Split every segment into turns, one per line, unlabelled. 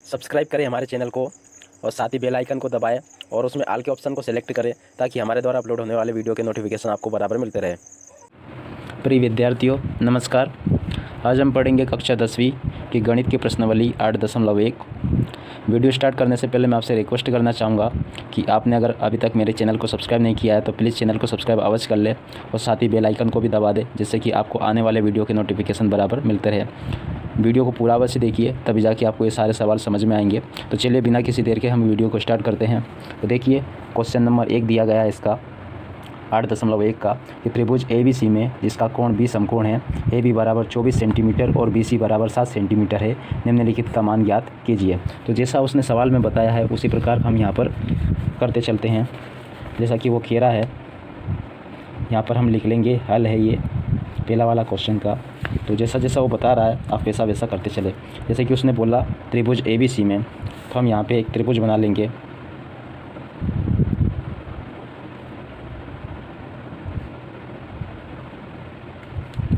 Subscribe करें हमारे channel को और साथ ही बेल आइकन को दबाएं और उसमें ऑल के ऑप्शन को सेलेक्ट करें ताकि हमारे द्वारा अपलोड होने वाले वीडियो के नोटिफिकेशन आपको बराबर मिलते रहे।
प्रिय विद्यार्थियों नमस्कार। आज हम पढ़ेंगे कक्षा 10वीं की गणित की प्रश्नावली 8.1। वीडियो स्टार्ट करने से पहले मैं आपसे रिक्वेस्ट करना चाहूँगा कि आपने अगर अभी तक मेरे चैनल को सब्सक्राइब नहीं किया है तो प्लीज़ चैनल को सब्सक्राइब अवश्य कर ले और साथ ही बेल आइकन को भी दबा दें, जिससे कि आपको आने वाले वीडियो के नोटिफिकेशन बराबर मिलते रहे। वीडियो को पूरा अवश्य देखिए, तभी जाके आपको ये सारे सवाल समझ में आएंगे। तो चलिए बिना किसी देर के हम वीडियो को स्टार्ट करते हैं। तो देखिए क्वेश्चन नंबर 1 दिया गया है इसका 8.1 का कि त्रिभुज ABC में जिसका कोण B समकोण है, AB बराबर 24 सेंटीमीटर और BC बराबर 7 सेंटीमीटर है, निम्नलिखित का मान ज्ञात कीजिए। तो जैसा उसने सवाल में बताया है उसी प्रकार हम यहाँ पर करते चलते हैं। जैसा कि वो घेरा है, यहाँ पर हम लिख लेंगे हल है ये पहला वाला क्वेश्चन का। तो जैसा जैसा वो बता रहा है आप वैसा वैसा करते चले। जैसे कि उसने बोला त्रिभुज ABC में, तो हम यहाँ पे एक त्रिभुज बना लेंगे।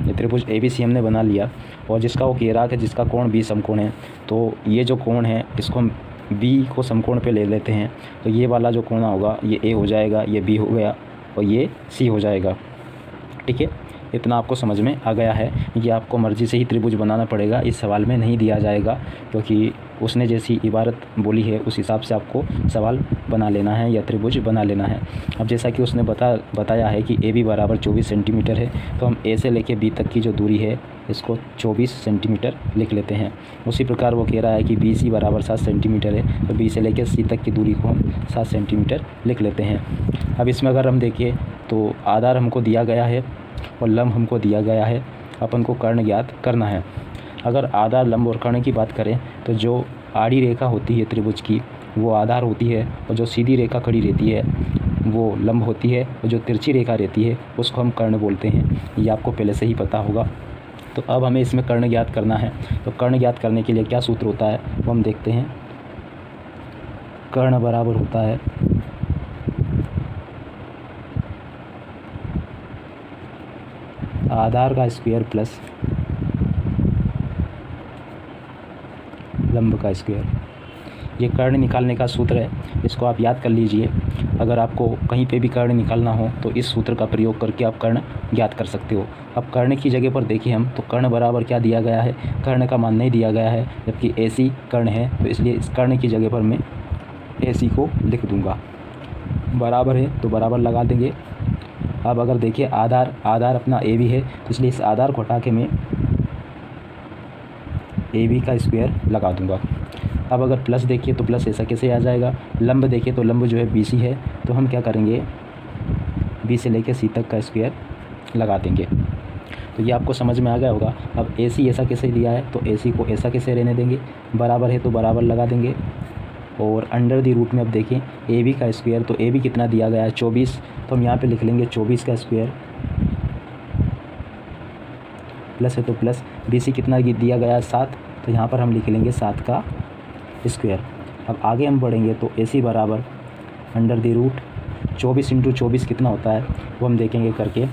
ये त्रिभुज ABC हमने बना लिया और जिसका वो घेरा है, जिसका कोण B समकोण है, तो ये जो कोण है इसको हम B को समकोण पे ले लेते हैं। तो ये वाला जो कोण होगा ये A हो जाएगा, ये B हो गया और ये C हो जाएगा। ठीक है, इतना आपको समझ में आ गया है। ये आपको मर्ज़ी से ही त्रिभुज बनाना पड़ेगा, इस सवाल में नहीं दिया जाएगा, क्योंकि उसने जैसी इबारत बोली है उस हिसाब से आपको सवाल बना लेना है या त्रिभुज बना लेना है। अब जैसा कि उसने बताया है कि AB बराबर 24 सेंटीमीटर है, तो हम A से लेके B तक की जो दूरी है इसको 24 सेंटीमीटर लिख लेते हैं। उसी प्रकार वो कह रहा है कि BC बराबर 7 सेंटीमीटर है, तो B से लेकर C तक की दूरी को हम 7 सेंटीमीटर लिख लेते हैं। अब इसमें अगर हम देखिए तो आधार हमको दिया गया है और लंब हमको दिया गया है, अपन को कर्ण ज्ञात करना है। अगर आधार, लंब और कर्ण की बात करें तो जो आड़ी रेखा होती है त्रिभुज की वो आधार होती है, और जो सीधी रेखा खड़ी रहती है वो लंब होती है, और जो तिरछी रेखा रहती है उसको हम कर्ण बोलते हैं। ये आपको पहले से ही पता होगा। तो अब हमें इसमें कर्ण ज्ञात करना है। तो कर्ण ज्ञात करने के लिए क्या सूत्र होता है वो हम देखते हैं। कर्ण बराबर होता है आधार का स्क्वायर प्लस लंब का स्क्वायर। ये कर्ण निकालने का सूत्र है, इसको आप याद कर लीजिए। अगर आपको कहीं पे भी कर्ण निकालना हो तो इस सूत्र का प्रयोग करके आप कर्ण ज्ञात कर सकते हो। अब कर्ण की जगह पर देखिए हम, तो कर्ण बराबर क्या दिया गया है, कर्ण का मान नहीं दिया गया है, जबकि AC कर्ण है, तो इसलिए इस कर्ण की जगह पर मैं AC को लिख दूँगा। बराबर है तो बराबर लगा देंगे। अब अगर देखिए आधार अपना AB है, तो इसलिए इस आधार को हटा के मैं AB का स्क्वायर लगा दूंगा। अब अगर प्लस देखिए तो प्लस ऐसा कैसे आ जाएगा। लंब देखिए तो लंब जो है BC है, तो हम क्या करेंगे B से लेकर C तक का स्क्वायर लगा देंगे। तो ये आपको समझ में आ गया होगा। अब AC ऐसा कैसे दिया है, तो AC को ऐसा कैसे रहने देंगे, बराबर है तो बराबर लगा देंगे। और अंडर दी रूट में अब देखें AB का स्क्वायर, तो AB कितना दिया गया है 24, तो हम यहाँ पे लिख लेंगे 24 का स्क्वायर, प्लस है तो प्लस। BC कितना दिया गया है 7, तो यहाँ पर हम लिख लेंगे 7 का स्क्वायर। अब आगे हम बढ़ेंगे तो AC बराबर अंडर दी रूट 24 इंटू 24 कितना होता है वो हम देखेंगे करके।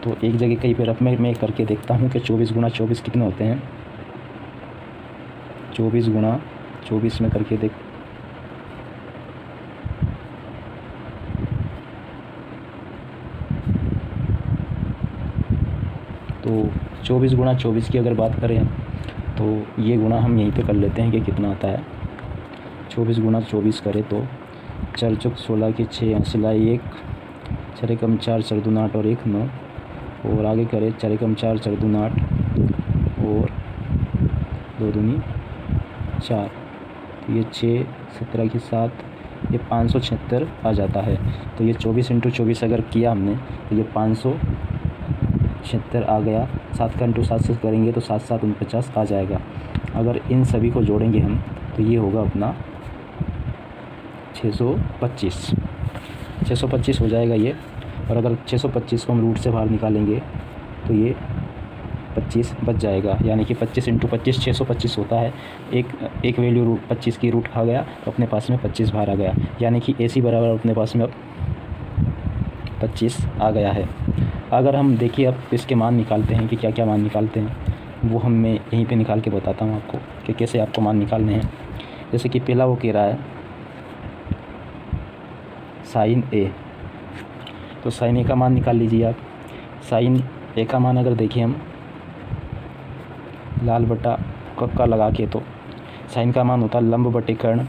तो एक जगह कहीं पर रफ में मैं करके देखता हूँ कि 24 गुणा 24 कितने होते हैं। 24 गुणा 24 में करके देख, तो 24 गुणा 24 की अगर बात करें तो ये गुणा हम यहीं पे कर लेते हैं कि कितना आता है। 24 गुणा 24 करें तो 4 चौक 16 के 6 सिलाई 1, 4 एकम 4 4 दूना 8 और 1 9, और आगे करें 4 एकम 4 4 दूना 8 और 2 दूनी 4, तो ये 6 17 की 7, ये 576 आ जाता है। तो ये 24 इंटू 24 अगर किया हमने तो ये 576 आ गया। 7 का इंटू 7 से करेंगे तो 7 7 49 आ जाएगा। अगर इन सभी को जोड़ेंगे हम तो ये होगा अपना 625 हो जाएगा ये। और अगर 625 को हम रूट से बाहर निकालेंगे तो ये 25 बच जाएगा, यानी कि 25 इंटू 25 625 होता है। एक वैल्यू रूट 25 की रूट खा गया तो अपने पास में 25 बाहर आ गया, यानी कि AC बराबर अपने पास में अब 25 आ गया है। अगर हम देखिए अब इसके मान निकालते हैं कि क्या क्या मान निकालते हैं, वो मैं यहीं पे निकाल के बताता हूँ आपको कि कैसे आपको मान निकालने हैं। जैसे कि पहला वो कह रहा है साइन ए, तो साइन ए का मान निकाल लीजिए आप। साइन ए का मान अगर देखें हम लाल बटा कक्का लगा के, तो साइन का मान होता है लंब बटे कर्ण।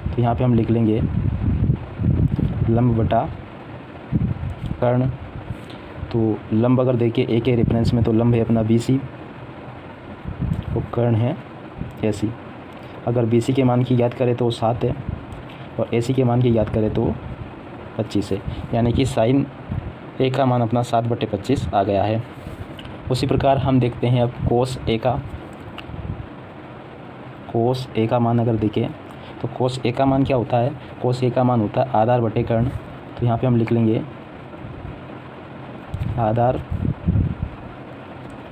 तो यहाँ पे हम लिख लेंगे लंब बटा कर्ण। तो लंब अगर देखिए ए के रेफरेंस में, तो लंब है अपना BC और कर्ण है AC। अगर BC के मान की याद करें तो वो 7 है और AC के मान की याद करें तो 25 है, यानी कि साइन ए का मान अपना 7/25 आ गया है। उसी प्रकार हम देखते हैं अब कोस ए का मान अगर देखें तो कोस ए का मान क्या होता है, कोस ए का मान होता है आधार बटे कर्ण। तो यहाँ पे हम लिख लेंगे आधार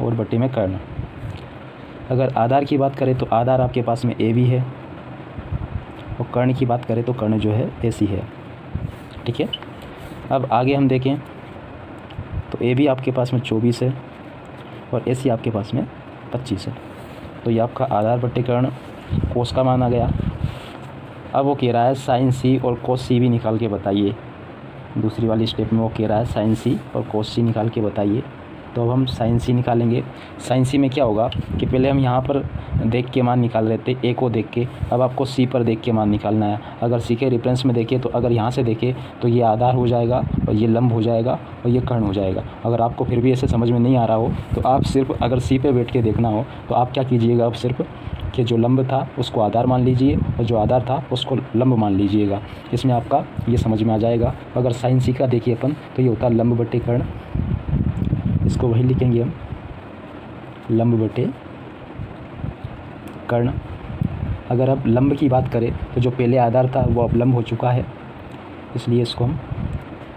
और बटे में कर्ण। अगर आधार की बात करें तो आधार आपके पास में AB है और कर्ण की बात करें तो कर्ण जो है AC है। ठीक है, अब आगे हम देखें तो AB आपके पास में 24 है और AC आपके पास में 25 है। तो ये आपका आधार बटे कर्ण कोस का मान आ गया। अब वो कह रहा है साइन C और कोस C भी निकाल के बताइए। दूसरी वाली स्टेप में वो कह रहा है साइन C और कोस C निकाल के बताइए। तो अब हम साइन C निकालेंगे। साइन C में क्या होगा कि पहले हम यहाँ पर देख के मान निकाल रहे थे, ए को देख के, अब आपको C पर देख के मान निकालना है। अगर C के रेफरेंस में देखें तो अगर यहाँ से देखें तो ये आधार हो जाएगा और ये लंब हो जाएगा और ये कर्ण हो जाएगा। अगर आपको फिर भी ऐसे समझ में नहीं आ रहा हो तो आप सिर्फ अगर C पे बैठ के देखना हो तो आप क्या कीजिएगा, अब सिर्फ कि जो लंब था उसको आधार मान लीजिए और जो आधार था उसको लंब मान लीजिएगा। इसमें आपका ये समझ में आ जाएगा। अगर साइन C का देखिए अपन तो ये होता है लंब बटे कर्ण, इसको वही लिखेंगे हम लंब बटे कर्ण। अगर अब लंब की बात करें तो जो पहले आधार था वो अब लंब हो चुका है, इसलिए इसको हम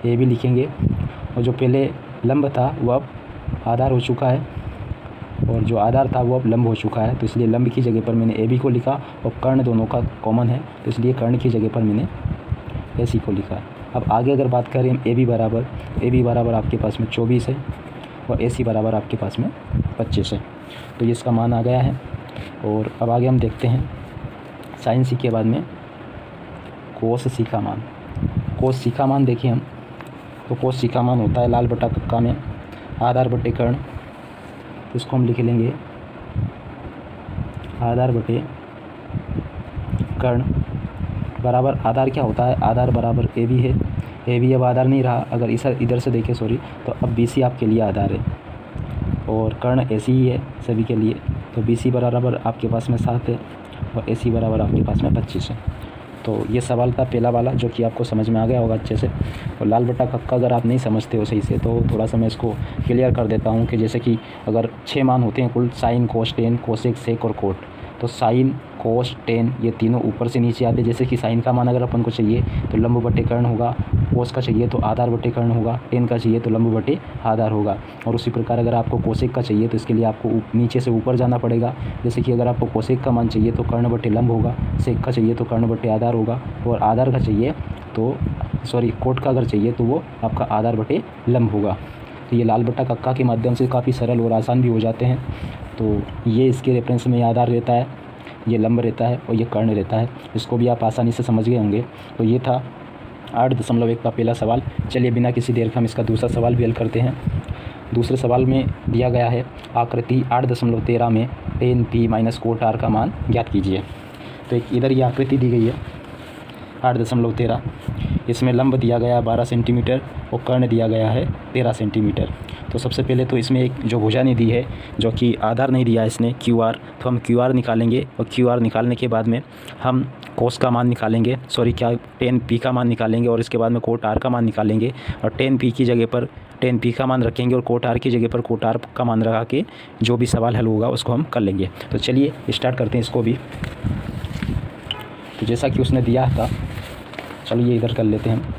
ए भी लिखेंगे। और जो पहले लंब था वो अब आधार हो चुका है और जो आधार था वो अब लंब हो चुका है, तो इसलिए लंब की जगह पर मैंने ए बी को लिखा और कर्ण दोनों का कॉमन है, तो इसलिए कर्ण की जगह पर मैंने AC को लिखा। अब आगे अगर बात करें हम AB बराबर आपके पास में 24 है और AC बराबर आपके पास में 25 है। तो ये इसका मान आ गया है। और अब आगे हम देखते हैं साइन C के बाद में कोस C का मान। कोस C का मान देखिए हम, तो कोस C का मान होता है लाल बटा कक्का में आधार बटे कर्ण। इसको हम लिख लेंगे आधार बटे कर्ण बराबर आधार क्या होता है, आधार बराबर AB है। AB अब आधार नहीं रहा, अगर इधर से देखें तो अब BC आपके लिए आधार है और कर्ण AC ही है सभी के लिए। तो BC बराबर आपके पास में 7 है और AC बराबर आपके पास में 25 है। तो ये सवाल था पहला वाला जो कि आपको समझ में आ गया होगा अच्छे से। और लाल बटा कक्का अगर आप नहीं समझते हो सही से तो थोड़ा सा मैं इसको क्लियर कर देता हूँ कि जैसे कि अगर 6 मान होते हैं कुल, sine cos tan cosec sec और कोट, तो साइन कोस टेन ये तीनों ऊपर से नीचे आते। जैसे कि साइन का मान अगर अपन को चाहिए तो लंब बटे कर्ण होगा, कोस का चाहिए तो आधार बटे कर्ण होगा, टेन का चाहिए तो लंब बटे आधार होगा। और उसी प्रकार अगर आपको कोसेक का चाहिए तो इसके लिए आपको नीचे से ऊपर जाना पड़ेगा। जैसे कि अगर आपको कोसेक का मान चाहिए तो कर्ण बटे लंब होगा, सेक का चाहिए तो कर्ण बटे आधार होगा, और आधार का चाहिए तो कोट का अगर चाहिए तो वो आपका आधार बटे लंब होगा। तो ये लाल बटा कक्का के माध्यम से काफ़ी सरल और आसान भी हो जाते हैं। तो ये इसके रेफरेंस में आधार रहता है, ये लंब रहता है और ये कर्ण रहता है। इसको भी आप आसानी से समझ गए होंगे। तो ये था 8.1 का पहला सवाल। चलिए बिना किसी देर के हम इसका दूसरा सवाल भी हल करते हैं। दूसरे सवाल में दिया गया है आकृति 8.13 में tan P minus cot R का मान ज्ञात कीजिए। तो एक इधर ये आकृति दी गई है 8.13, इसमें लंब दिया गया 12 सेंटीमीटर और कर्ण दिया गया है 13 सेंटीमीटर। तो सबसे पहले तो इसमें एक जो भुजा नहीं दी है, जो कि आधार नहीं दिया है इसने QR, तो हम QR निकालेंगे और QR निकालने के बाद में हम कोस का मान निकालेंगे, tan P का मान निकालेंगे और इसके बाद में कोट R का मान निकालेंगे। और tan P की जगह पर tan P का मान रखेंगे और कोट R की जगह पर कोट R का मान लगा के जो भी सवाल हल होगा उसको हम कर लेंगे। तो चलिए स्टार्ट करते हैं इसको भी। तो जैसा कि उसने दिया था, चलिए इधर कर लेते हैं।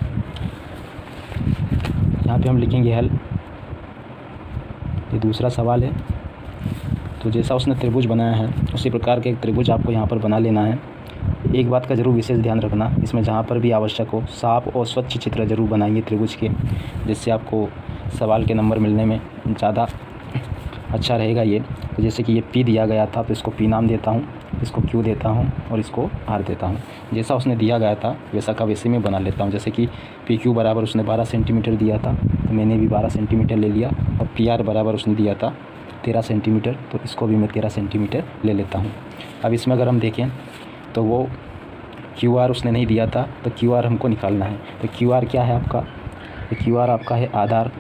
यहाँ पे हम लिखेंगे हल। ये दूसरा सवाल है। तो जैसा उसने त्रिभुज बनाया है उसी प्रकार के एक त्रिभुज आपको यहाँ पर बना लेना है। एक बात का ज़रूर विशेष ध्यान रखना, इसमें जहाँ पर भी आवश्यक हो साफ और स्वच्छ चित्र ज़रूर बनाइए त्रिभुज के, जिससे आपको सवाल के नंबर मिलने में ज़्यादा अच्छा रहेगा। ये तो जैसे कि ये P दिया गया था तो इसको P नाम देता हूँ इसको क्यू देता हूँ और इसको आर देता हूँ। जैसा उसने दिया गया था वैसा का वैसे मैं बना लेता हूँ। जैसे कि पी क्यू बराबर उसने 12 सेंटीमीटर दिया था तो मैंने भी 12 सेंटीमीटर ले लिया, और पी आर बराबर उसने दिया था 13 सेंटीमीटर तो इसको भी मैं 13 सेंटीमीटर ले लेता हूँ। अब इसमें अगर हम देखें तो वो क्यू आर उसने नहीं दिया था तो क्यू आर हमको निकालना है। तो क्यू आर क्या है आपका, तो क्यू आर आपका है आधार।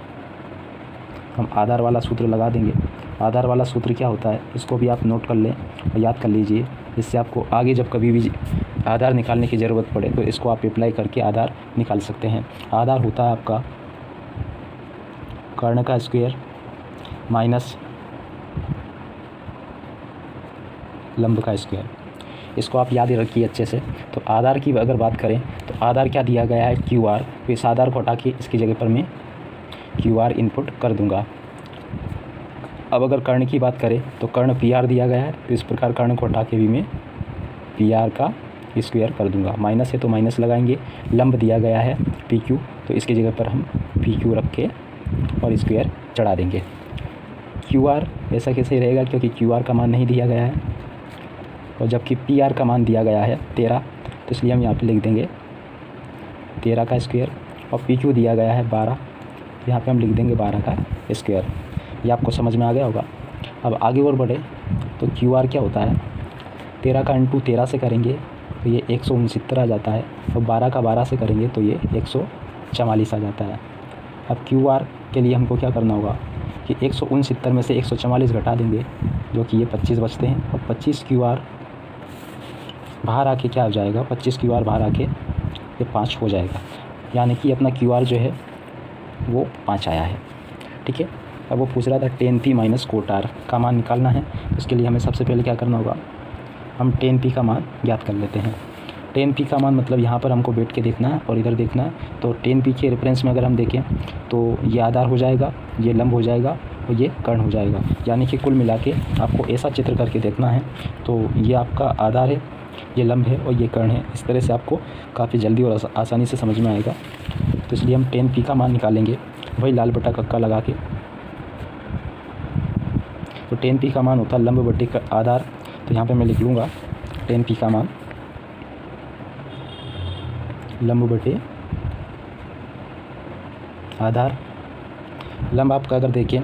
हम आधार वाला सूत्र लगा देंगे। आधार वाला सूत्र क्या होता है इसको भी आप नोट कर लें और याद कर लीजिए, जिससे आपको आगे जब कभी भी आधार निकालने की ज़रूरत पड़े तो इसको आप अप्लाई करके आधार निकाल सकते हैं। आधार होता है आपका कर्ण का स्क्वायर माइनस लंब का स्क्वायर। इसको आप याद रखिए अच्छे से। तो आधार की अगर बात करें तो आधार क्या दिया गया है क्यू आर, तो इस आधार को हटा के इसकी जगह पर मैं क्यू आर इनपुट कर दूंगा। अब अगर कर्ण की बात करें तो कर्ण पी आर दिया गया है, तो इस प्रकार कर्ण को हटा के भी मैं पी आर का स्क्वायर कर दूंगा। माइनस है तो माइनस लगाएंगे। लंब दिया गया है पी क्यू, तो इसकी जगह पर हम पी क्यू रख के और स्क्वायर चढ़ा देंगे। क्यू आर ऐसा कैसे रहेगा क्योंकि क्यू आर का मान नहीं दिया गया है, और जबकि पी आर का मान दिया गया है 13, तो इसलिए हम यहाँ पे लिख देंगे 13 का स्क्वायर, और पी क्यू दिया गया है 12, यहाँ पे हम लिख देंगे 12 का स्क्वायर। ये आपको समझ में आ गया होगा। अब आगे और बढ़े तो क्यू आर क्या होता है, 13 का इंटू 13 से करेंगे तो ये 169 आ जाता है, और 12 का 12 से करेंगे तो ये 144 आ जाता है। अब क्यू आर के लिए हमको क्या करना होगा कि 169 में से 144 घटा देंगे, जो कि ये 25 बचते हैं, और 25 क्यू आर बाहर आके क्या हो जाएगा, 25 क्यू आर बाहर आके ये 5 हो जाएगा, यानी कि अपना क्यू आर जो है वो 5 आया है। ठीक है। अब वो पूछ रहा था 10p माइनस कोट आर का मान निकालना है, तो उसके लिए हमें सबसे पहले क्या करना होगा, हम 10p का मान ज्ञात कर लेते हैं। 10p का मान मतलब यहाँ पर हमको बैठ के देखना है और इधर देखना है। तो 10p के रेफरेंस में अगर हम देखें तो ये आधार हो जाएगा, ये लंब हो जाएगा और ये कर्ण हो जाएगा, यानी कि कुल मिला के आपको ऐसा चित्र करके देखना है। तो ये आपका आधार है, ये लंब है और ये कर्ण है। इस तरह से आपको काफ़ी जल्दी और आसानी से समझ में आएगा। तो इसलिए हम 10p का मान निकालेंगे वही लाल बटा कक्का लगा के। तो 10p का मान होता है लंब बटे आधार, तो यहाँ पे मैं लिख लूँगा 10p का मान लंब बटे आधार। लंब आपका अगर देखें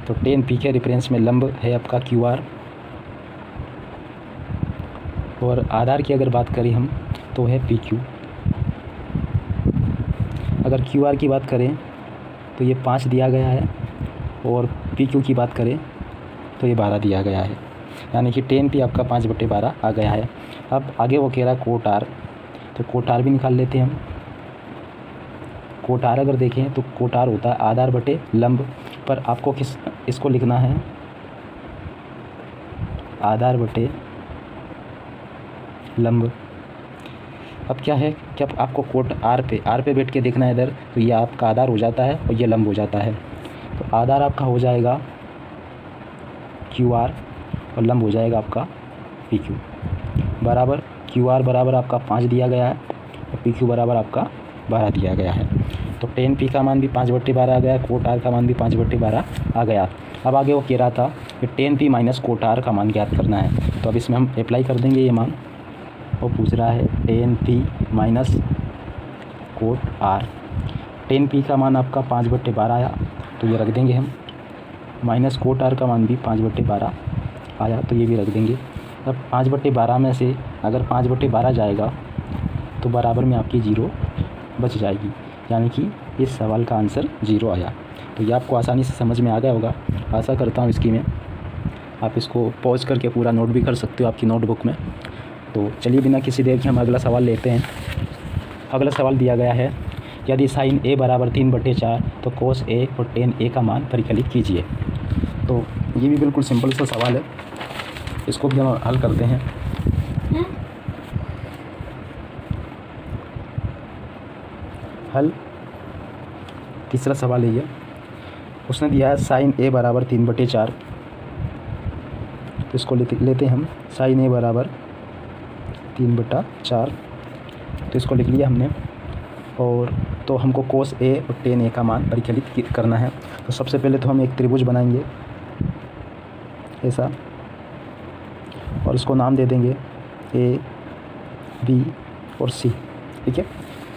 तो 10p के रेफरेंस में लंब है आपका क्यू आर, और आधार की अगर बात करें हम तो है पी क्यू। अगर क्यू आर की बात करें तो ये 5 दिया गया है, और पी क्यू की बात करें तो ये 12 दिया गया है, यानी कि 10p आपका 5/12 आ गया है। अब आगे वो कह रहा है कोट आर, तो कोट आर भी निकाल लेते हैं हम। कोट आर अगर देखें तो कोट आर होता है आधार बटे लंब, पर आपको इसको लिखना है आधार बटे लंब। अब क्या है कि अब आपको कोट आर पे बैठ के देखना है इधर, तो ये आपका आधार हो जाता है और ये लंब हो जाता है। तो आधार आपका हो जाएगा क्यू आर और लंब हो जाएगा आपका पी क्यू। बराबर क्यू आर बराबर आपका 5 दिया गया है और पी क्यू बराबर आपका 12 दिया गया है। तो 10p का मान भी 5/12 आ गया, कोट आर का मान भी 5/12 आ गया। अब आगे वो कह रहा था कि 10p माइनस कोट आर का मान ज्ञात करना है, तो अब इसमें हम अप्लाई कर देंगे ये मान। वो पूछ रहा है 10p minus cot are. 10p का मान आपका 5/12 आया, तो ये रख देंगे हम। माइनस कोट आर का मान भी 5/12 आया, तो ये भी रख देंगे। अब 5/12 में से अगर 5/12 जाएगा तो बराबर में आपकी 0 बच जाएगी, यानी कि इस सवाल का आंसर 0 आया। तो ये आपको आसानी से समझ में आ गया होगा, आशा करता हूँ इसकी में। आप इसको पॉज करके पूरा नोट भी कर सकते हो आपकी नोटबुक में। तो चलिए बिना किसी देर के हम अगला सवाल लेते हैं। अगला सवाल दिया गया है, यदि साइन a बराबर 3/4 तो कोस a और टेन a का मान परिकलित कीजिए। तो ये भी बिल्कुल सिंपल सा सवाल है, इसको भी हम हल करते हैं। हल तीसरा सवाल है ये, उसने दिया है साइन a बराबर 3/4, तो इसको लेते हैं हम। साइन a बराबर 3/4, तो इसको लिख लिया हमने। और तो हमको कोस a और टेन a का मान परिकलित करना है। तो सबसे पहले तो हम एक त्रिभुज बनाएंगे ऐसा, और इसको नाम दे देंगे ए, बी और सी। ठीक है।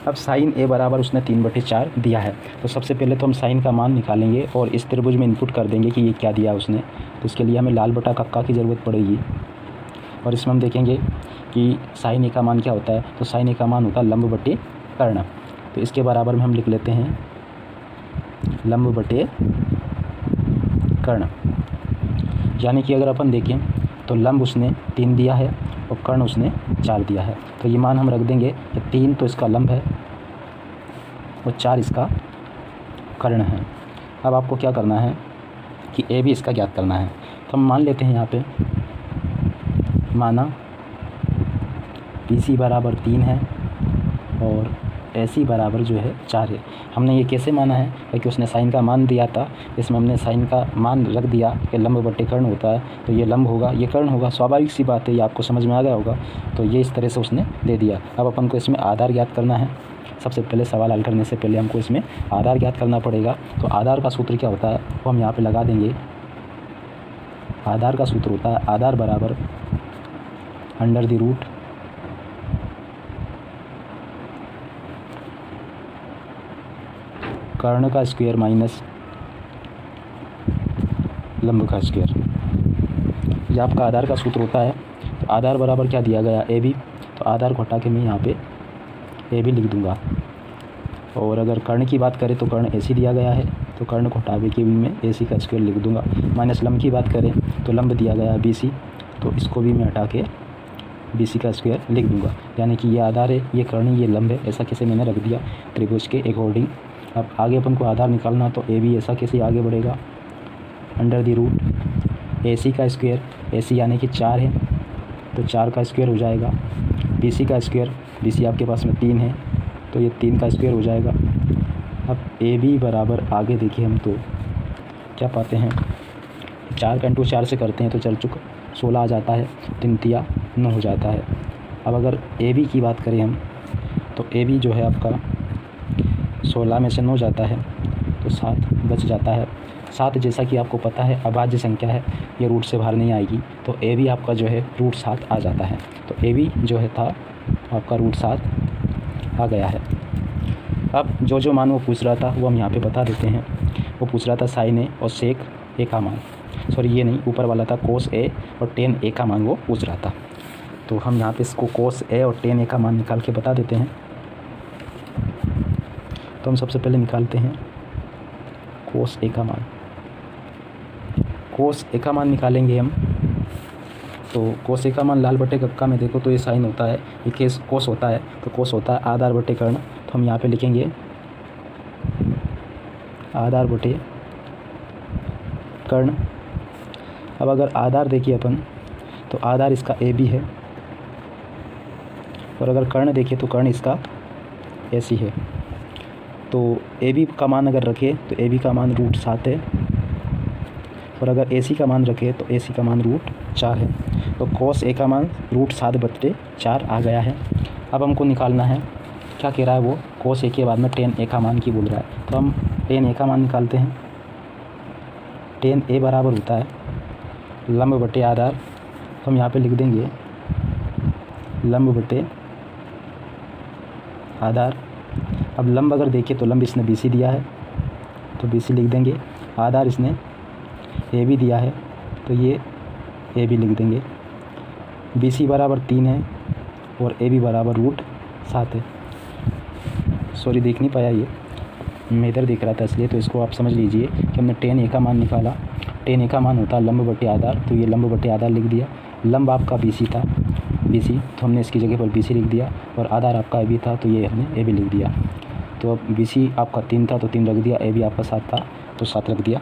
अब साइन ए बराबर उसने 3/4 दिया है, तो सबसे पहले तो हम साइन का मान निकालेंगे और इस त्रिभुज में इनपुट कर देंगे कि ये क्या दिया उसने। तो इसके लिए हमें लाल बटा कक्का की ज़रूरत पड़ेगी और इसमें हम देखेंगे कि साइन ए का मान क्या होता है। तो साइन ए का मान होता है लंब बटे कर्ण। तो इसके बराबर में हम लिख लेते हैं लंब बटे कर्ण। यानी कि अगर अपन देखें तो लंब उसने 3 दिया है और कर्ण उसने 4 दिया है। तो ये मान हम रख देंगे कि 3 तो इसका लंब है और 4 इसका कर्ण है। अब आपको क्या करना है कि ए भी इसका ज्ञात करना है। तो हम मान लेते हैं यहाँ पे, माना BC बराबर 3 है और AC बराबर जो है 4 है। हमने ये कैसे माना है, क्योंकि उसने साइन का मान दिया था, इसमें हमने साइन का मान रख दिया कि लंब बटे कर्ण होता है। तो ये लंब होगा, ये कर्ण होगा, स्वाभाविक सी बात है, ये आपको समझ में आ गया होगा। तो ये इस तरह से उसने दे दिया। अब अपन को इसमें आधार ज्ञात करना है। सबसे पहले सवाल हल करने से पहले हमको इसमें आधार ज्ञात करना पड़ेगा। तो आधार का सूत्र क्या होता है वो हम यहाँ पर लगा देंगे। आधार का सूत्र होता है आधार बराबर √, कर्ण का स्क्वायर माइनस लंब का स्क्वायर। ये आपका आधार का सूत्र होता है। तो आधार बराबर क्या दिया गया, ए बी। तो आधार को हटा के मैं यहाँ पे ए बी लिख दूँगा। और अगर कर्ण की बात करें तो कर्ण ए सी दिया गया है, तो कर्ण को हटा के भी मैं ए सी का स्क्वायर लिख दूँगा। माइनस लंब की बात करें तो लंब दिया गया बी सी, तो इसको भी मैं हटा के बी सी का स्क्वायर लिख दूँगा। यानी कि ये आधार है, ये कर्ण, ये लंब है, ऐसा कैसे मैंने रख दिया त्रिभुज के अकॉर्डिंग। अब आगे अपन को आधार निकालना, तो ए बी ऐसा कैसे आगे बढ़ेगा, √, ए सी का स्क्वायर, ए सी यानी कि 4 है तो 4 का स्क्वायर हो जाएगा, बी सी का स्क्वायर, बी सी आपके पास में 3 है तो ये 3 का स्क्वायर हो जाएगा। अब ए बी बराबर आगे देखिए हम तो क्या पाते हैं, 4 का इंटू 4 से करते हैं तो 16 आ जाता है, 3 तिया 9 हो जाता है। अब अगर ए बी की बात करें हम, तो ए बी जो है आपका 16 में से 9 जाता है तो 7 बच जाता है। 7 जैसा कि आपको पता है अभाज्य संख्या है, ये रूट से बाहर नहीं आएगी, तो ए बी आपका जो है √7 आ जाता है। तो ए बी जो है था आपका √7 आ गया है। अब जो मान वो पूछ रहा था वो हम यहाँ पे बता देते हैं। वो पूछ रहा था साइन ए और सेक ए का मान, सॉरी ये नहीं, ऊपर वाला था कोस ए और टेन ए का मान वो पूछ रहा था। तो हम यहाँ पे इसको कोस ए और टेन ए का मान निकाल के बता देते हैं। तो हम सबसे पहले निकालते हैं कोस ए का मान। कोस ए का मान निकालेंगे हम, तो कोस ए का मान लाल बटे कक्का में देखो तो ये साइन होता है, ये केस कोस होता है, तो कोस होता है आधार बटे कर्ण। तो हम यहाँ पे लिखेंगे आधार बटे कर्ण। अब अगर आधार देखिए अपन, तो आधार इसका ए बी है और अगर कर्ण देखिए तो कर्ण इसका ए सी है। तो ए बी का मान अगर रखें तो ए बी का मान √7 है और अगर ए सी का मान रखें तो ए सी का मान √4 है। तो कोस ए का मान √7/4 आ गया है। अब हमको निकालना है, क्या कह रहा है वो, कोस ए के बाद में टेन ए का मान की बोल रहा है। तो हम टेन ए का मान निकालते हैं। टेन ए बराबर होता है लंब बटे आधार। तो हम यहाँ पे लिख देंगे लंब बटे आधार। अब लंब अगर देखें तो लंब इसने BC दिया है तो BC लिख देंगे, आधार इसने AB दिया है तो ये AB लिख देंगे। BC बराबर 3 है और AB बराबर √7 है। सॉरी देख नहीं पाया, ये मैं इधर देख रहा था इसलिए, तो इसको आप समझ लीजिए कि हमने टेन ए का मान निकाला। टेन ए का मान होता है लंब बटे आधार, तो ये लंब बटे आधार लिख दिया। लंब आपका BC था, BC तो हमने इसकी जगह पर BC लिख दिया और आधार आपका AB था तो ये हमने AB लिख दिया। तो अब BC आपका 3 था तो 3 रख दिया, AB आपका 7 था तो 7 रख दिया।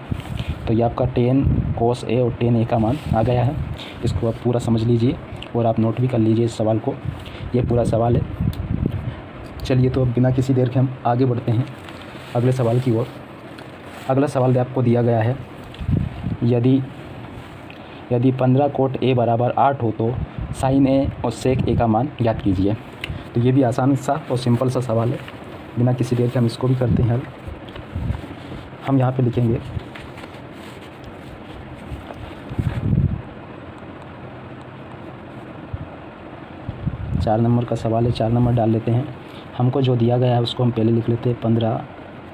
तो ये आपका टेन कोस ए और टेन ए का मान आ गया है। इसको आप पूरा समझ लीजिए और आप नोट भी कर लीजिए इस सवाल को, ये पूरा सवाल है। चलिए तो अब बिना किसी देर के हम आगे बढ़ते हैं अगले सवाल की ओर। अगला सवाल आपको दिया गया है, यदि 15 कोट A बराबर 8 हो तो साइन ए और सेक ए का मान ज्ञात कीजिए। तो ये भी आसान सा और सिंपल सा सवाल है, बिना किसी देर के हम इसको भी करते हैं हल। हम यहाँ पे लिखेंगे 4 नंबर का सवाल है, 4 नंबर डाल लेते हैं। हमको जो दिया गया है उसको हम पहले लिख लेते हैं 15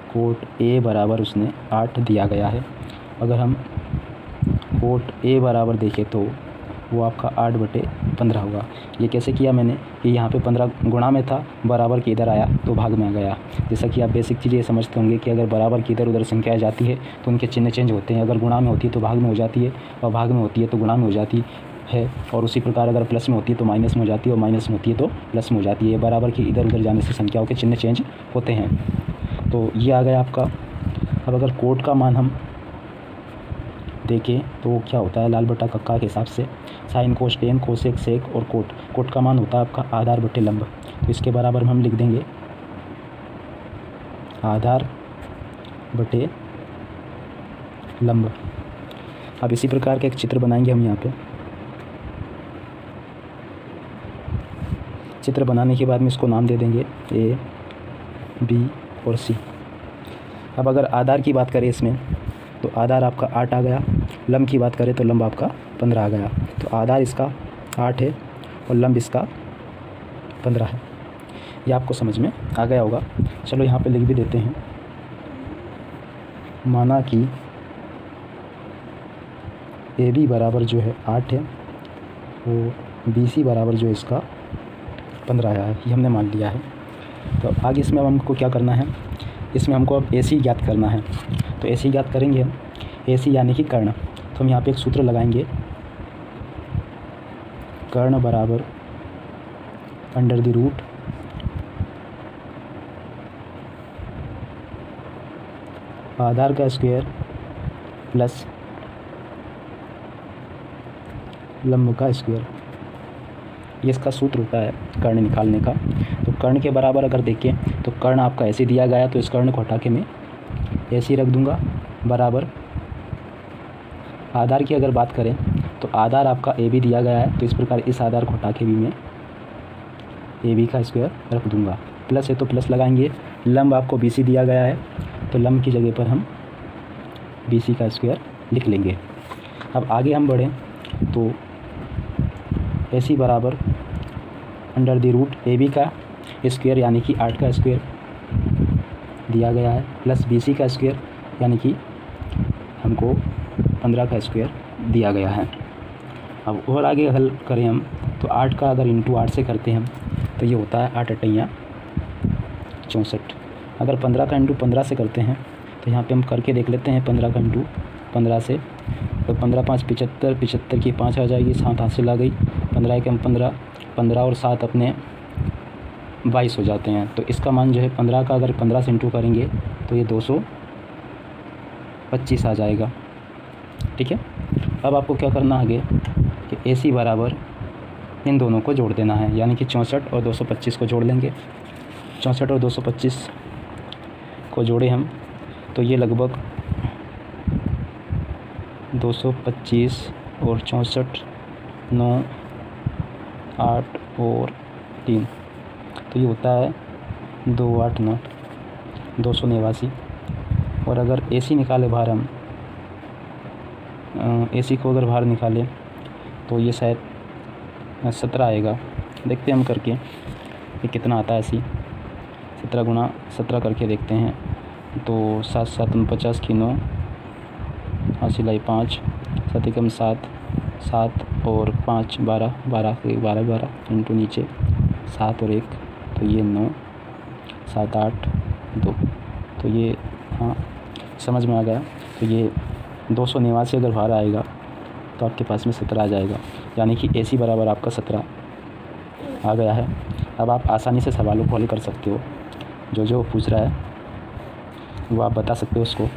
कोट ए बराबर उसने 8 दिया गया है। अगर हम कोट ए बराबर देखें तो वो आपका 8/15 होगा। ये कैसे किया मैंने कि यहाँ पे 15 गुणा में था, बराबर के इधर आया तो भाग में आ गया। जैसा कि आप बेसिक चीज़ ये समझते होंगे कि अगर बराबर की इधर उधर संख्याएँ जाती है तो उनके चिन्ह चेंज होते हैं। अगर गुणा में होती है तो भाग में हो जाती है, और भाग में होती है तो गुणा में हो जाती है, और उसी प्रकार अगर प्लस में होती है तो माइनस में हो जाती है, और माइनस में होती है तो प्लस में हो जाती है। बराबर के इधर उधर जाने से संख्याओं के चिन्ह चेंज होते हैं। तो ये आ गया आपका। अब अगर कोट का मान हम देखें तो वो क्या होता है, लाल बटा कक्का के हिसाब से sine cos tan cosec sec और कोट का मान होता है आपका आधार बटे लंब। तो इसके बराबर हम लिख देंगे आधार बटे लंब। अब इसी प्रकार का एक चित्र बनाएंगे हम यहाँ पे। चित्र बनाने के बाद में इसको नाम दे देंगे ए बी और सी। अब अगर आधार की बात करें इसमें तो आधार आपका 8 आ गया, लंब की बात करें तो लंब आपका 15 आ गया। तो आधार इसका 8 है और लंब इसका 15 है। ये आपको समझ में आ गया होगा। चलो यहाँ पे लिख भी देते हैं, माना कि ए बी बराबर जो है 8 है और बी सी बराबर जो है इसका 15 आया है, ये हमने मान लिया है। तो आगे इसमें अब हमको क्या करना है, इसमें हमको अब ए सी ज्ञात करना है। तो ए सी ज्ञात करेंगे हम, ए सी यानी कि कर्ण। तो हम यहाँ पे एक सूत्र लगाएंगे, कर्ण बराबर अंडर द रूट आधार का स्क्वायर प्लस लंब का स्क्वायर। ये इसका सूत्र होता है कर्ण निकालने का। तो कर्ण के बराबर अगर देखें तो कर्ण आपका ऐसे दिया गया है, तो इस कर्ण को हटा के मैं ऐसे ही रख दूंगा, बराबर आधार की अगर बात करें तो आधार आपका ए बी दिया गया है, तो इस प्रकार इस आधार को हटा के भी मैं ए बी का स्क्वायर रख दूंगा। प्लस है तो प्लस लगाएंगे। लंब आपको बी सी दिया गया है, तो लंब की जगह पर हम बी सी का स्क्वायर लिख लेंगे। अब आगे हम बढ़ें तो ए सी बराबर under the root A B का स्क्वायर यानी कि 8 का स्क्वायर दिया गया है, प्लस बी सी का स्क्वायर यानी कि हमको 15 का स्क्वायर दिया गया है। अब और आगे हल करें हम तो 8 का अगर इंटू 8 से करते हैं हम तो ये होता है 8 अट्ठैया 64। अगर 15 का इंटू 15 से करते हैं तो यहाँ पे हम करके देख लेते हैं 15 का इंटू 15 से। तो 15 5 75, 75 की 5 आ जाएगी, 7 हासिल आ गई, 15 के हम 15, 15 और 7 अपने 22 हो जाते हैं। तो इसका मान जो है 15 का अगर 15 से इंटू करेंगे तो ये 225 आ जाएगा। ठीक है। अब आपको क्या करना आगे कि ए सी बराबर इन दोनों को जोड़ देना है, यानी कि 64 और 225 को जोड़ लेंगे। 64 और 225 को जोड़े हम तो ये लगभग 225 और 64 9 8 और 3 तो ये होता है 289 289। और अगर ए सी निकाले बाहर हम ए सी को अगर बाहर निकालें तो ये शायद 17 आएगा। देखते हैं हम करके ये कितना आता है। सी 17 गुणा 17 करके देखते हैं तो 7 7 49 की 9 हासिल आई 5 7 एकम 7 7 और 5 12 12 12 12 इंटू नीचे 7 और 1 तो ये 9 7 8 2 तो ये हाँ समझ में आ गया। तो ये 289 अगर बाहर आएगा तो आपके पास में 17 आ जाएगा, यानी कि ए सी बराबर आपका 17 आ गया है। अब आप आसानी से सवालों को हल कर सकते हो। जो पूछ रहा है वो आप बता सकते हो उसको।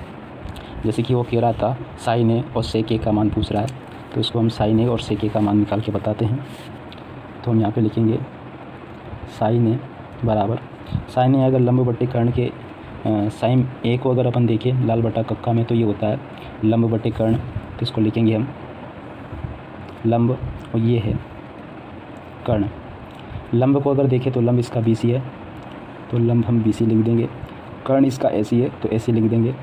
जैसे कि वो कह रहा था साइन ए और सेक ए का मान पूछ रहा है, तो इसको हम साइन ए और सेक ए का मान निकाल के बताते हैं। तो हम यहाँ पे लिखेंगे साइन ए बराबर, साइन ए अगर लंब बटे कर्ण के साइन ए को अगर अपन देखें लाल बटा कक्का में तो ये होता है लंब बटे कर्ण। तो इसको लिखेंगे हम लंब और ये है कर्ण। लंब को अगर देखें तो लंब इसका बी सी है, तो लंब हम बी सी लिख देंगे। कर्ण इसका ए सी है तो ए सी लिख देंगे।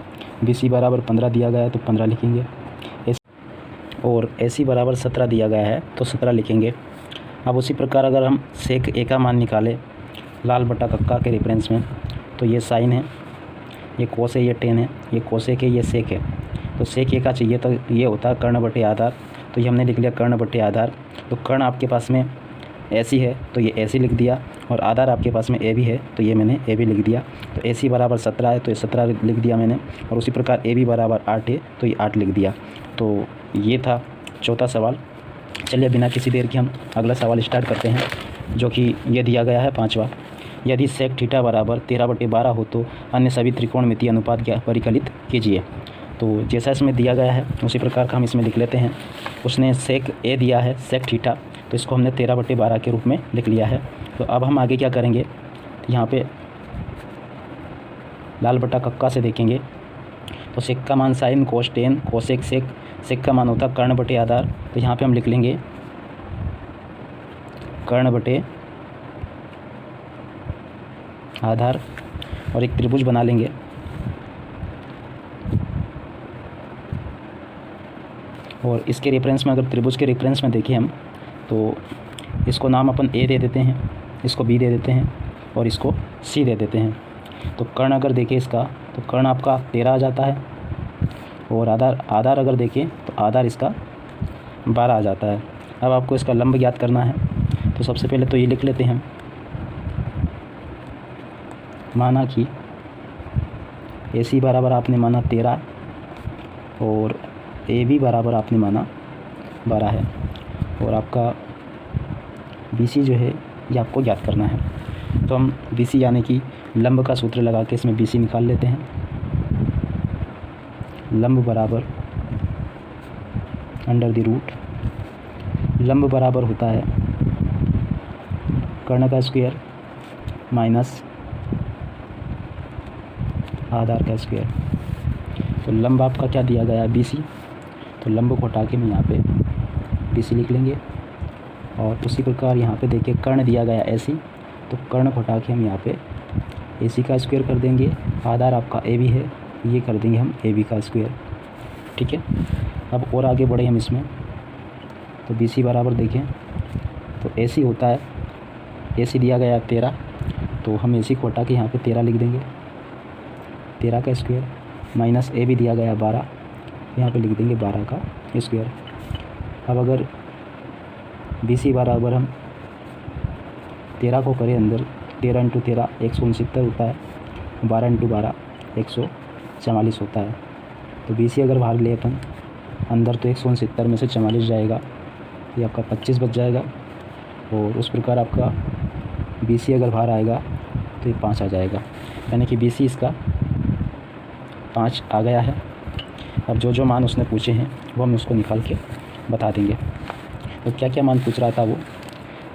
बी सी बराबर 15 दिया गया है तो 15 लिखेंगे, और ए सी बराबर 17 दिया गया है तो 17 लिखेंगे। अब उसी प्रकार अगर हम सेक ए का मान निकालें लाल बटा कक्का के रेफरेंस में, तो ये साइन है, ये कोस है, ये टेन है, ये कोसेक है, ये सेक है। तो सेक ए का चाहिए तो ये होता है कर्ण बटे आधार, तो ये हमने लिख लिया कर्ण बटे आधार। तो कर्ण आपके पास में ऐसी है तो ये ऐसी लिख दिया, और आधार आपके पास में ए भी है तो ये मैंने ए भी लिख दिया। तो ए सी बराबर 17 है तो ये 17 लिख दिया मैंने, और उसी प्रकार ए भी बराबर 8 है तो ये 8 लिख दिया। तो ये था चौथा सवाल। चलिए बिना किसी देर के हम अगला सवाल स्टार्ट करते हैं, जो कि ये दिया गया है 5वां। यदि सेक थीटा बराबर 13/12 हो तो अन्य सभी त्रिकोणमितीय अनुपात क्या परिकलित कीजिए। तो जैसा इसमें दिया गया है उसी प्रकार का हम इसमें लिख लेते हैं। उसने सेक ए दिया है सेक थीटा, तो इसको हमने 13/12 के रूप में लिख लिया है। तो अब हम आगे क्या करेंगे, यहाँ पे लाल बटा कक्का से देखेंगे तो सेक का मान sine cos tan cosec sec, sec का मान होता कर्ण बटे आधार। तो यहाँ पे हम लिख लेंगे कर्ण बटे आधार, और एक त्रिभुज बना लेंगे। और इसके रेफरेंस में, अगर त्रिभुज के रेफरेंस में देखें हम, तो इसको नाम अपन ए दे देते हैं, इसको बी दे देते हैं, और इसको सी दे देते हैं। तो कर्ण अगर देखें इसका, तो कर्ण आपका 13 आ जाता है, और आधार अगर देखें तो आधार इसका 12 आ जाता है। अब आपको इसका लंब ज्ञात करना है, तो सबसे पहले तो ये लिख लेते हैं, माना कि ए सी बराबर आपने माना 13 और ए बी बराबर आपने माना 12 है, और आपका बी सी जो है ये आपको ज्ञात करना है। तो हम बी सी यानी कि लंब का सूत्र लगा के इसमें बी सी निकाल लेते हैं। लंब बराबर अंडर द रूट, लंब बराबर होता है कर्ण का स्क्वायर माइनस आधार का स्क्वायर। तो लंब आपका क्या दिया गया है बी सी, तो लंब को हटा के मैं यहाँ पे बी सी लिख लेंगे। और उसी प्रकार यहाँ पे देखिए कर्ण दिया गया ए सी, तो कर्ण को हटा के हम यहाँ पे ए सी का स्क्वायर कर देंगे। आधार आपका ए बी है, ये कर देंगे हम ए बी का स्क्वायर। ठीक है, अब और आगे बढ़े हम इसमें, तो बी सी बराबर देखें तो ए सी होता है, ए सी दिया गया 13, तो हम ए सी को हटा के यहाँ पे 13 लिख देंगे, 13 का स्क्वायर माइनस ए भी दिया गया 12, यहाँ पे लिख देंगे 12 का स्क्वायर। अब अगर बी सी बराबर हम 13 को करें अंदर, 13 × 13 169 होता है, 12 × 12 144 होता है। तो बी सी अगर बाहर ले अपन अंदर, तो 169 में से 44 जाएगा, ये आपका 25 बच जाएगा। और उस प्रकार आपका बी सी अगर बाहर आएगा तो ये 5 आ जाएगा, यानी कि बी सी इसका 5 आ गया है। अब जो मान उसने पूछे हैं वो हम उसको निकाल के बता देंगे। तो क्या क्या मान पूछ रहा था वो,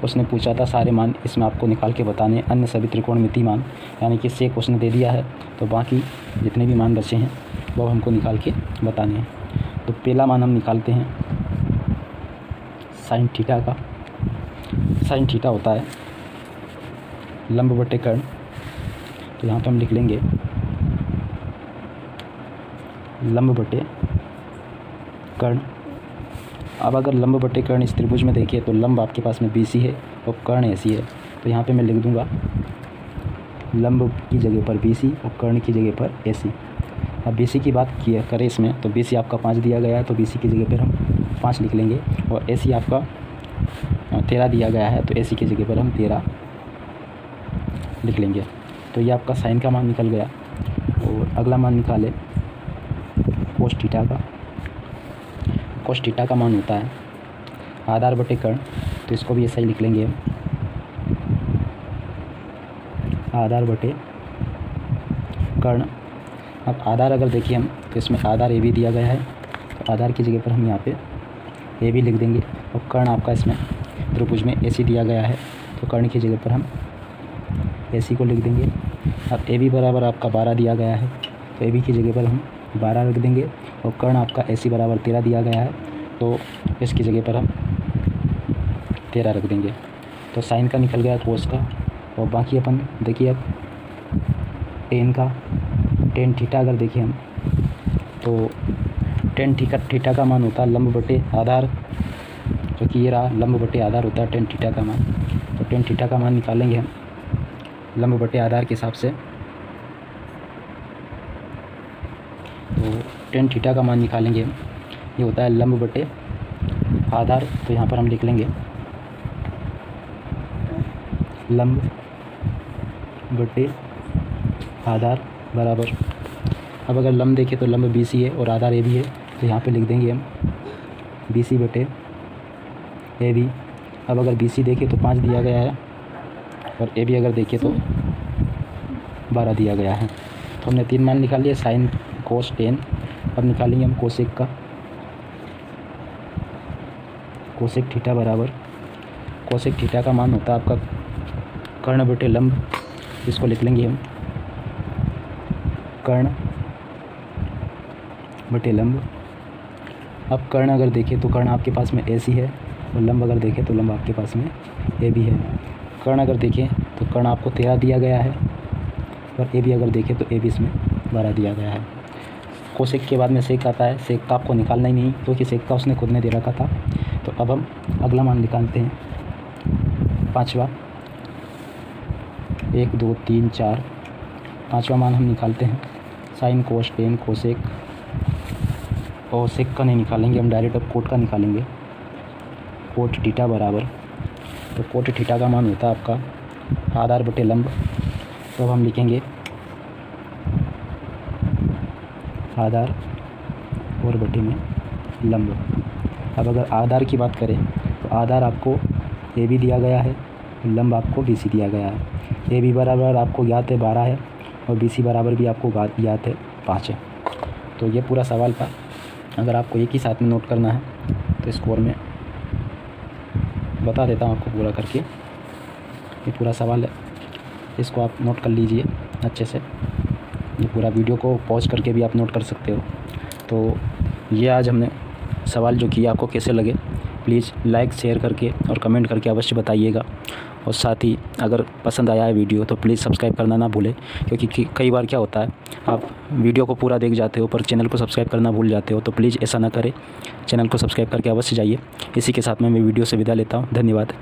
उसने पूछा था सारे मान इसमें आपको निकाल के बताने, अन्य सभी त्रिकोणमितीय मान, यानी कि सेक उसने दे दिया है, तो बाकी जितने भी मान बचे हैं वो हमको निकाल के बताने हैं। तो पहला मान हम निकालते हैं साइन थीटा का। साइन थीटा होता है लंब बटे कर्ण, तो यहाँ पे हम लिख लेंगे लंब बटे कर्ण। अब अगर लंब बटे कर्ण इस त्रिभुज में देखिए तो लंब आपके पास में बी सी है और कर्ण ए सी है, तो यहाँ पे मैं लिख दूँगा लंब की जगह पर बी सी और कर्ण की जगह पर ए सी। अब बी सी की बात किया करें इसमें, तो बी सी आपका 5 दिया गया है, तो बी सी की जगह पर हम 5 लिख लेंगे, और ए सी आपका 13 दिया गया है, तो ए सी की जगह पर हम 13 लिख लेंगे। तो ये आपका साइन का मान निकल गया। और अगला मान निकाले कोस थीटा का। कोस थीटा का मान होता है आधार बटे कर्ण, तो इसको भी ऐसा ही लिख लेंगे आधार बटे कर्ण। अब आधार अगर देखिए हम, तो इसमें आधार ए भी दिया गया है, तो आधार की जगह पर हम यहाँ पे ए भी लिख देंगे, और कर्ण आपका इसमें त्रिभुज में ए सी दिया गया है, तो कर्ण की जगह पर हम ए सी को लिख देंगे। अब ए बी बराबर आपका 12 दिया गया है, तो ए बी की जगह पर हम 12 रख देंगे, और कर्ण आपका ए सी बराबर 13 दिया गया है, तो इसकी जगह पर हम 13 रख देंगे। तो साइन का निकल गया कोस का। और बाकी अपन देखिए अब टेन थीटा अगर देखिए हम, तो टेन थीटा का मान होता है लंब बटे आधार, क्योंकि ये रहा लंब बटे आधार होता है टेन थीटा का मान। तो टेन थीटा का मान निकालेंगे हम लंब बटे आधार के हिसाब से। तो टेन थीटा का मान निकालेंगे हम, ये होता है लंब बटे आधार। तो यहाँ पर हम लिख लेंगे लंब बटे आधार बराबर, अब अगर लंब देखें तो लंब BC है और आधार AB है, तो यहाँ पे लिख देंगे हम BC बटे AB। अब अगर BC देखें तो 5 दिया गया है और AB अगर देखें तो 12 दिया गया है। तो हमने 3 मान निकाल लिए, साइन कोस टेन। अब निकालेंगे हम कोसेक का। कोसेक थीटा बराबर, कोसेक थीटा का मान होता है आपका कर्ण बटे लंब, इसको लिख लेंगे हम कर्ण बटे लंब। अब कर्ण अगर देखें तो कर्ण आपके पास में AC है और लंब अगर देखें तो लंब आपके पास में AB है। कर्ण अगर देखें तो कर्ण आपको 13 दिया गया है और AB अगर देखें तो AB इसमें 12 दिया गया है। कोसेक के बाद में सेक आता है, सेक का आपको निकालना ही नहीं क्योंकि सेक का उसने खुद ने दे रखा था। तो अब हम अगला मान निकालते हैं, पाँचवा, 1 2 3 4, पाँचवा मान हम निकालते हैं साइन कोस टेन कोसेक। और सेक का नहीं निकालेंगे हम, डायरेक्ट अब कोट का निकालेंगे। कोट थीटा बराबर, तो कोट थीटा का मान होता है आपका आधार बटे लंब। तो अब हम लिखेंगे आधार और बटे में लंब। अब अगर आधार की बात करें तो आधार आपको AB दिया गया है, लंब आपको BC दिया गया है। AB बराबर आपको ज्ञात है 12 है और BC बराबर भी आपको ज्ञात है 5 है। तो ये पूरा सवाल था। अगर आपको एक ही साथ में नोट करना है तो स्कोर में बता देता हूँ आपको पूरा करके। ये पूरा सवाल है, इसको आप नोट कर लीजिए अच्छे से। ये पूरा वीडियो को पॉज करके भी आप नोट कर सकते हो। तो ये आज हमने सवाल जो किया आपको कैसे लगे, प्लीज़ लाइक शेयर करके और कमेंट करके अवश्य बताइएगा। और साथ ही अगर पसंद आया है वीडियो तो प्लीज़ सब्सक्राइब करना ना भूलें, क्योंकि कई बार क्या होता है आप वीडियो को पूरा देख जाते हो पर चैनल को सब्सक्राइब करना भूल जाते हो। तो प्लीज़ ऐसा ना करें, चैनल को सब्सक्राइब करके अवश्य जाइए। इसी के साथ मैं वीडियो से विदा लेता हूँ। धन्यवाद।